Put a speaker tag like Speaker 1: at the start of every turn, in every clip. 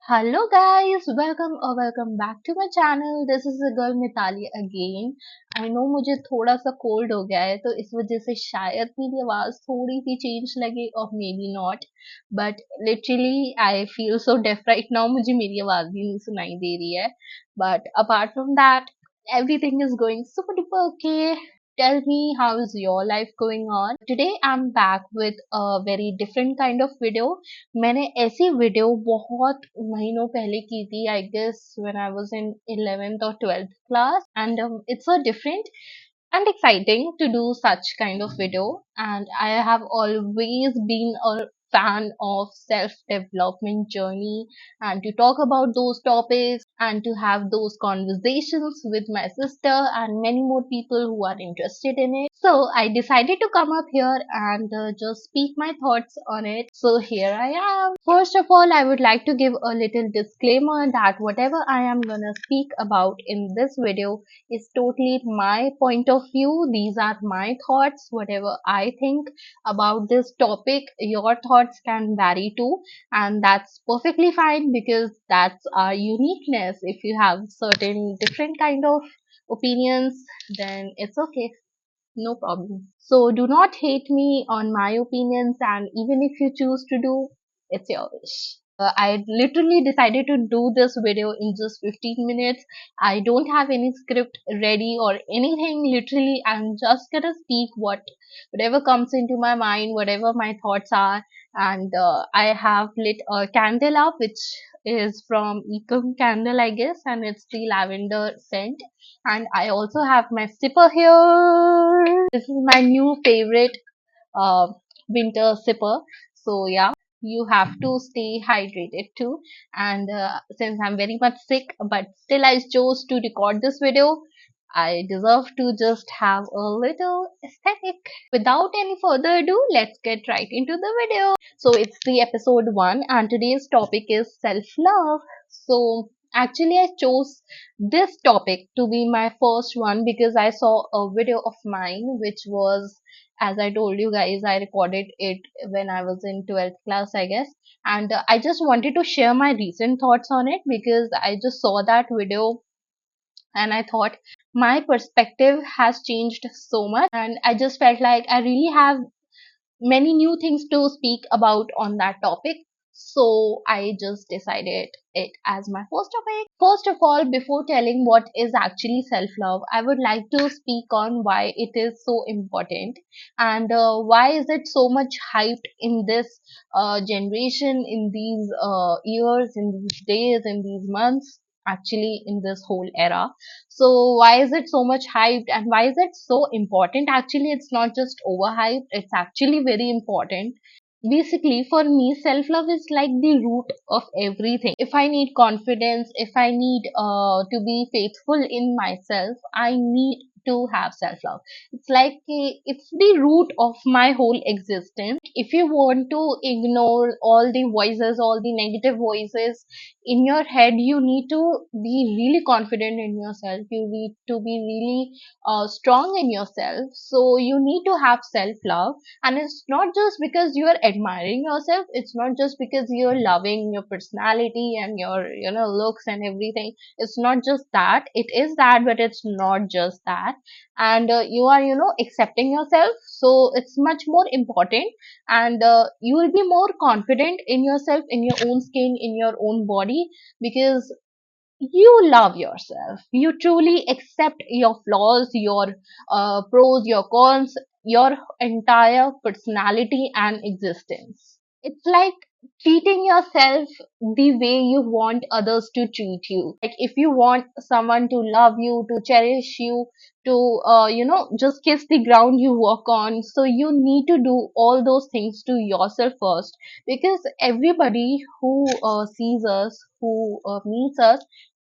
Speaker 1: Hello guys, welcome back to my channel. This is the girl Mitali again. I know मुझे थोड़ा सा cold हो गया है तो इस वजह से शायद मेरी आवाज थोड़ी सी चेंज लगे और maybe not but literally I feel so deaf right now मुझे मेरी आवाज भी नहीं सुनाई दे रही है but apart from that everything is going super duper okay. Tell me how is your life going on. Today I'm back with a very different kind of video. मैंने ऐसी वीडियो बहुत महीनों पहले की थी I guess when I was in 11th or 12th class and it's so different and exciting to do such kind of video, and I have always been a fan of self development journey and to talk about those topics and to have those conversations with my sister and many more people who are interested in it. So I decided to come up here and just speak my thoughts on it. So here I am. First of all, I would like to give a little disclaimer that whatever I am gonna speak about in this video is totally my point of view. These are my thoughts, whatever I think about this topic. Your thoughts can vary too, and that's perfectly fine because that's our uniqueness. If you have certain different kind of opinions, then it's okay. No problem. So do not hate me on my opinions, and even if you choose to do, it's your wish. I literally decided to do this video in just 15 minutes. I don't have any script ready or anything. Literally, I'm just gonna speak whatever comes into my mind, whatever my thoughts are. And I have lit a candle up, which is from Ecom Candle, I guess, and it's the lavender scent. And I also have my sipper here. This is my new favorite uh, winter sipper. So yeah, you have to stay hydrated too. And since I'm very much sick, but still I chose to record this video, I deserve to just have a little aesthetic. Without any further ado, let's get right into the video. So it's the episode 1 and today's topic is self-love. So actually I chose this topic to be my first one because I saw a video of mine which was, as I told you guys, I recorded it when I was in 12th class, I guess. And I just wanted to share my recent thoughts on it because I just saw that video and I thought my perspective has changed so much, and I just felt like I really have many new things to speak about on that topic. So I just decided it as my first topic. First of all, before telling what is actually self love, I would like to speak on why it is so important and why is it so much hyped in this generation, in these years, in these days, in these months, actually in this whole era. So why is it so much hyped and why is it so important? Actually, it's not just overhyped, it's actually very important. Basically, for me, self love is like the root of everything. If I need confidence, if I need to be faithful in myself, I need to have self love. It's like it's the root of my whole existence. If you want to ignore all the voices, all the negative voices in your head, you need to be really confident in yourself. You need to be really strong in yourself. So you need to have self love, and it's not just because you are admiring yourself, it's not just because you're loving your personality and your looks and everything. It's not just that. It is that, but it's not just that. And you are accepting yourself, so it's much more important. And you will be more confident in yourself, in your own skin, in your own body, because you love yourself. You truly accept your flaws, your pros, your cons, your entire personality and existence. It's like treating yourself the way you want others to treat you. Like if you want someone to love you, to cherish you, to just kiss the ground you walk on, so you need to do all those things to yourself first, because everybody who sees us, who meets us,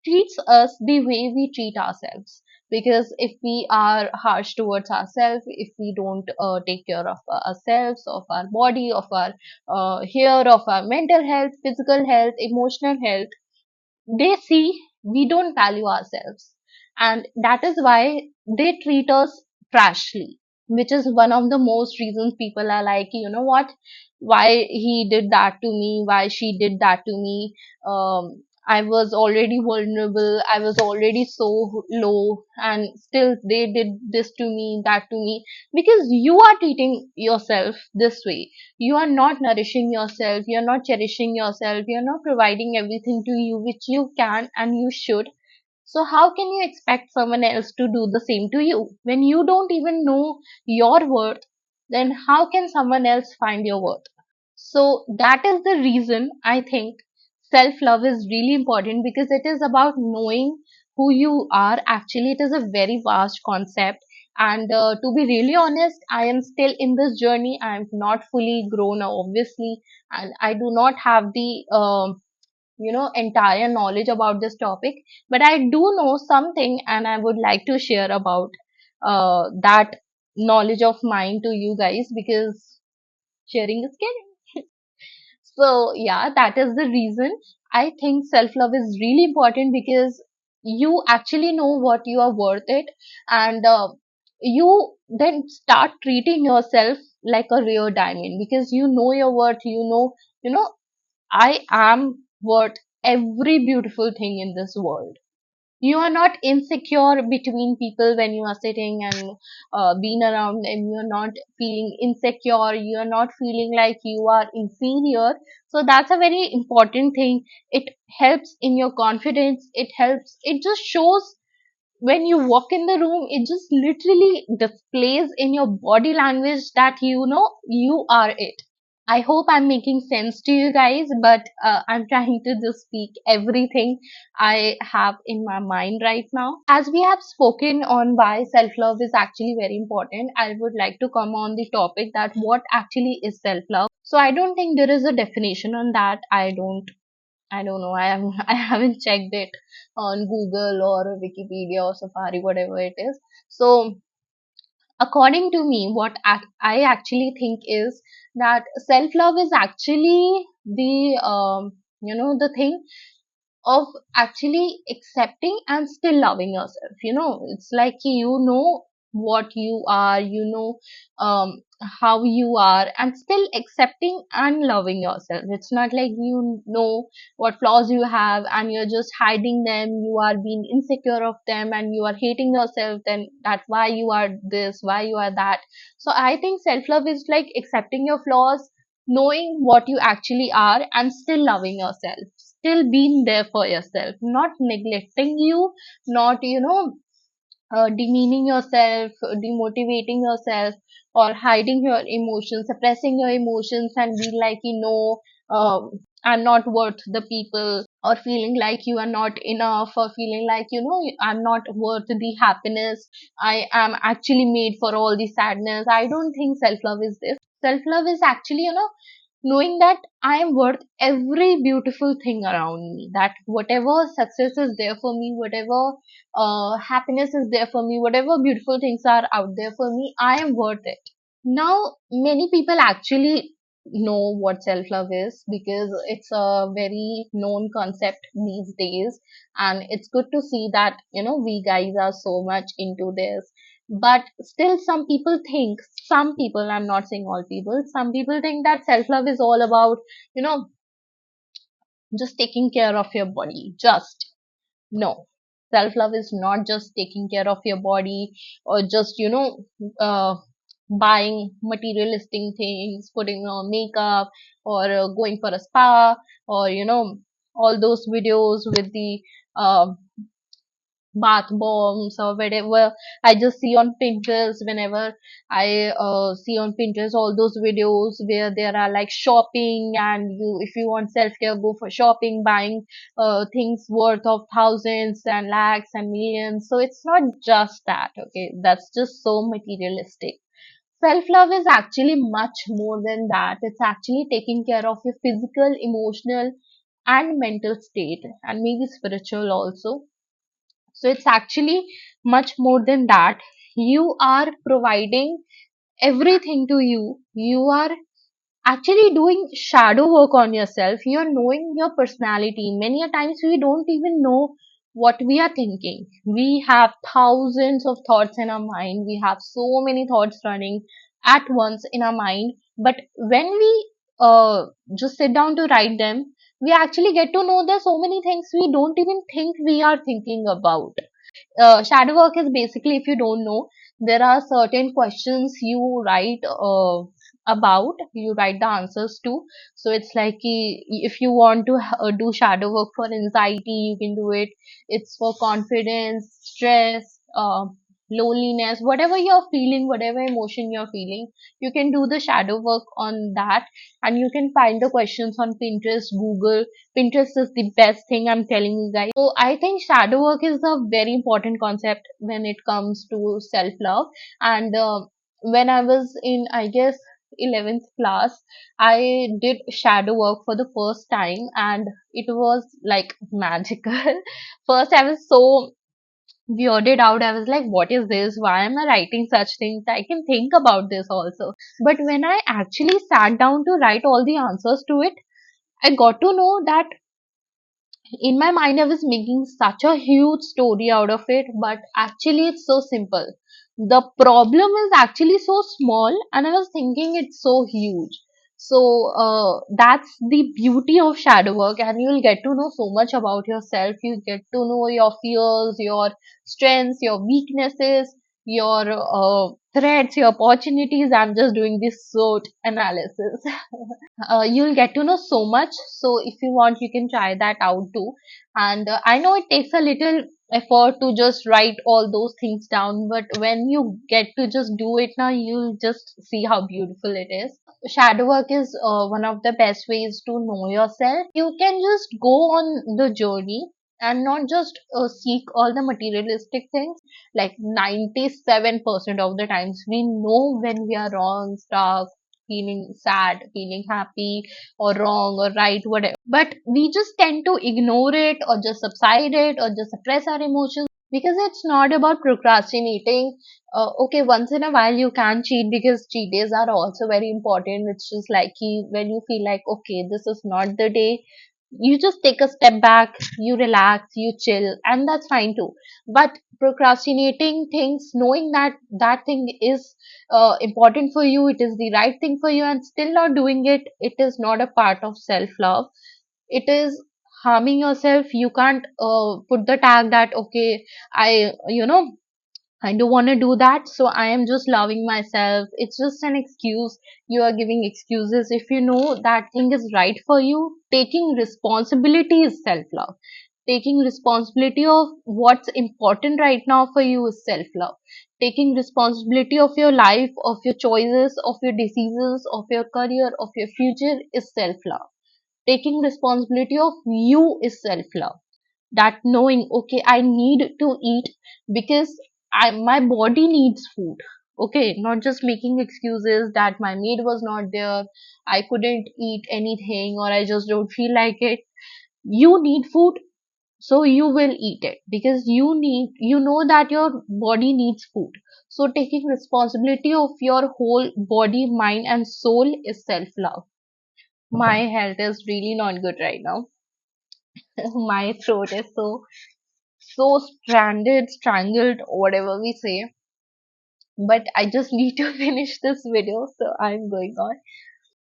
Speaker 1: treats us the way we treat ourselves. Because if we are harsh towards ourselves, if we don't take care of ourselves, of our body, of our hair, of our mental health, physical health, emotional health, they see we don't value ourselves, and that is why they treat us trashly. which is one of the most reasons people are like, you know what, why he did that to me, why she did that to me. I was already vulnerable, I was already so low, and still they did this to me, that to me. Because you are treating yourself this way, you are not nourishing yourself, you're not cherishing yourself, you're not providing everything to you which you can and you should. So how can you expect someone else to do the same to you when you don't even know your worth? Then how can someone else find your worth? So that is the reason I think self love is really important, because it is about knowing who you are. Actually, it is a very vast concept. And to be really honest, I am still in this journey. I am not fully grown, obviously, and I do not have the entire knowledge about this topic, but I do know something, and I would like to share about that knowledge of mine to you guys, because sharing is caring. So yeah, that is the reason I think self love is really important, because you actually know what you are worth it, and you then start treating yourself like a rare diamond, because you know your worth. You know I am worth every beautiful thing in this world. You are not insecure between people when you are sitting and being around them. You're not feeling insecure. You're not feeling like you are inferior. So that's a very important thing. It helps in your confidence. It helps. It just shows when you walk in the room. It just literally displays in your body language that you know you are it. I hope I'm making sense to you guys, but I'm trying to just speak everything I have in my mind right now. As we have spoken on why self love is actually very important, I would like to come on the topic that what actually is self love. So I don't think there is a definition on that. I don't know. I haven't checked it on Google or Wikipedia or Safari, whatever it is. So according to me, what I actually think is that self love is actually the the thing of actually accepting and still loving yourself. It's like you know what you are, how you are, and still accepting and loving yourself. It's not like you know what flaws you have and you're just hiding them, you are being insecure of them, and you are hating yourself, then that's why you are this, why you are that. So I think self love is like accepting your flaws, knowing what you actually are, and still loving yourself, still being there for yourself, not neglecting you, not demeaning yourself, demotivating yourself, or hiding your emotions, suppressing your emotions, and be like, I'm not worth the people, or feeling like you are not enough, or feeling like, I'm not worth the happiness. I am actually made for all the sadness. I don't think self love is this. Self love is actually, knowing that I am worth every beautiful thing around me, that whatever success is there for me, whatever happiness is there for me, whatever beautiful things are out there for me, I am worth it. Now, many people actually know what self love is, because it's a very known concept these days, and it's good to see that we guys are so much into this. But still, some people, I'm not saying all people, some people think that self love is all about, you know, just taking care of your body. Just no. Self love is not just taking care of your body, or just, uh, buying materialistic things, putting on makeup, or going for a spa, or, all those videos with the uh, bath bombs or whatever I just see on Pinterest. Whenever I see on Pinterest all those videos where there are like shopping, and if you want self care, go for shopping, buying things worth of thousands and lakhs and millions. So it's not just that, okay? That's just so materialistic. Self love is actually much more than that. It's actually taking care of your physical, emotional, and mental state, and maybe spiritual also. So it's actually much more than that. You are providing everything to you. You are actually doing shadow work on yourself. You're knowing your personality. Many a times we don't even know what we are thinking. We have thousands of thoughts in our mind. We have so many thoughts running at once in our mind. But when we just sit down to write them, we actually get to know there's so many things we don't even think we are thinking about. Shadow work is basically, if you don't know, there are certain questions you write about, you write the answers to. So it's like if you want to do shadow work for anxiety, you can do it. It's for confidence, stress, loneliness, whatever you're feeling, whatever emotion you're feeling, you can do the shadow work on that. And you can find the questions on Pinterest, Google. Pinterest is the best thing, I'm telling you guys. So I think shadow work is a very important concept when it comes to self love. And when I was in, I guess, 11th class, I did shadow work for the first time, and it was like magical. First, I was so weirded out. I was like, what is this? Why am I writing such things? I can think about this also. But when I actually sat down to write all the answers to it, I got to know that in my mind I was making such a huge story out of it, but actually it's so simple. The problem is actually so small, and I was thinking it's so huge. So that's the beauty of shadow work, and you'll get to know so much about yourself. You get to know your fears, your strengths, your weaknesses, your threats, your opportunities. I'm just doing this SWOT analysis. You'll get to know so much. So if you want, you can try that out too. And I know it takes a little effort to just write all those things down, but when you get to just do it now, you'll just see how beautiful it is. Shadow work is one of the best ways to know yourself. You can just go on the journey and not just seek all the materialistic things. Like 97% of the times we know when we are wrong, stuck, feeling sad, feeling happy, or wrong or right, whatever. But we just tend to ignore it, or just subside it, or just suppress our emotions, because it's not about procrastinating. Okay, once in a while you can cheat, because cheat days are also very important. It's just like when you feel like, okay, this is not the day, you just take a step back, you relax, you chill, and that's fine too. But procrastinating things, knowing that that thing is important for you, it is the right thing for you, and still not doing it, it is not a part of self love. It is harming yourself. You can't put the tag that, okay, I don't want to do that, so I am just loving myself. It's just an excuse. You are giving excuses. If you know that thing is right for you, taking responsibility is self love. Taking responsibility of what's important right now for you is self love. Taking responsibility of your life, of your choices, of your decisions, of your career, of your future is self love. Taking responsibility of you is self love. That knowing, okay, I need to eat because my body needs food. Okay, not just making excuses that my maid was not there, I couldn't eat anything, or I just don't feel like it. You need food, so you will eat it, because you know that your body needs food. So taking responsibility of your whole body, mind, and soul is self love. My health is really not good right now. My throat is so stranded, strangled, whatever we say. But I just need to finish this video, so I'm going on.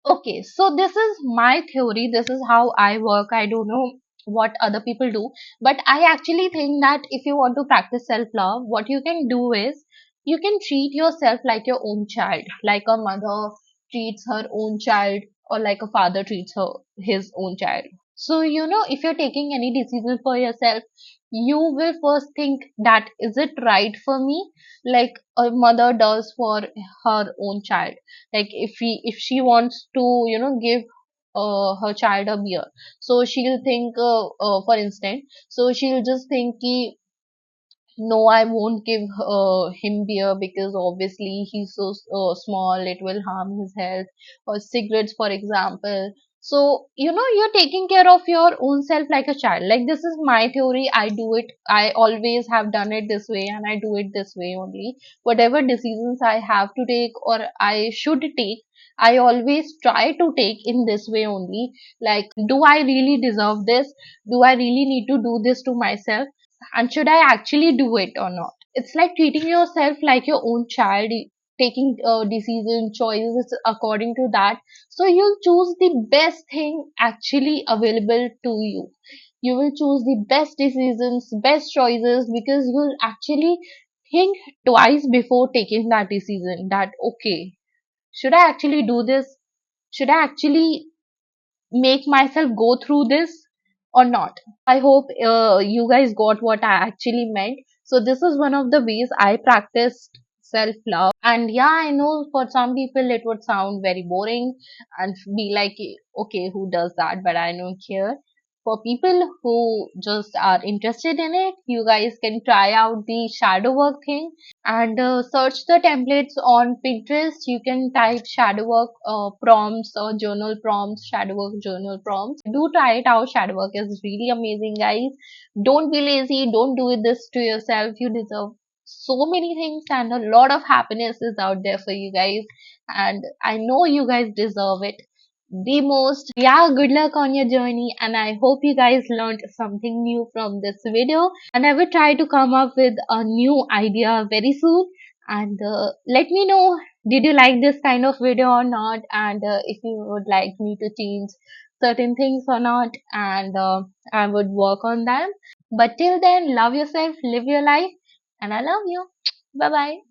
Speaker 1: Okay, so this is my theory. This is how I work. I don't know what other people do, but I actually think that if you want to practice self love, what you can do is you can treat yourself like your own child, like a mother treats her own child, or like a father treats his own child. So, if you're taking any decision for yourself, you will first think that, is it right for me? Like a mother does for her own child. Like if she wants to, give her child a beer, so she'll think, for instance, so she'll just think ki, no, I won't give him beer because obviously he's so small, it will harm his health. Or cigarettes, for example. So, you're taking care of your own self like a child. Like, this is my theory. I do it. I always have done it this way, and I do it this way only. Whatever decisions I have to take or I should take, I always try to take in this way only. Like, do I really deserve this? Do I really need to do this to myself? and should I actually do it or not? It's like treating yourself like your own child, taking decision choices according to that. So you'll choose the best thing actually available to you. You will choose the best decisions, best choices, because you'll actually think twice before taking that decision. That okay, should I actually do this? Should I actually make myself go through this or not? I hope you guys got what I actually meant. So this is one of the ways I practiced self love. And yeah, I know for some people it would sound very boring and be like, okay, who does that? But I don't care. For people who just are interested in it, you guys can try out the shadow work thing and search the templates on Pinterest. You can type shadow work prompts or journal prompts, shadow work journal prompts. Do try it out. Shadow work is really amazing, guys. Don't be lazy. Don't do it this to yourself. You deserve so many things, and a lot of happiness is out there for you guys. And I know you guys deserve it the most. Yeah, good luck on your journey, and I hope you guys learned something new from this video. And I will try to come up with a new idea very soon. And let me know, did you like this kind of video or not, and if you would like me to change certain things or not, and I would work on them. But till then, love yourself, live your life, and I love you. Bye bye.